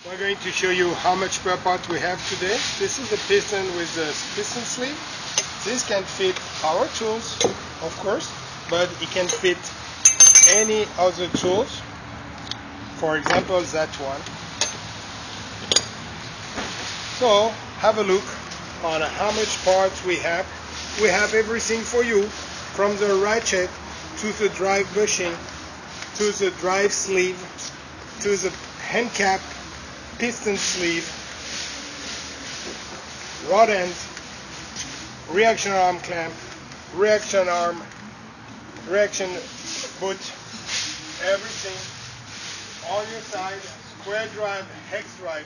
We're going to show you how much spare part we have today. This is the piston with the piston sleeve. This can fit our tools, of course, but it can fit any other tools. For example, that one. So have a look on how much parts we have. We have everything for you, from the ratchet to the drive bushing, to the drive sleeve, to the hand cap, piston sleeve, rod end, reaction arm clamp, reaction arm, reaction boot, everything on your side, square drive, hex drive.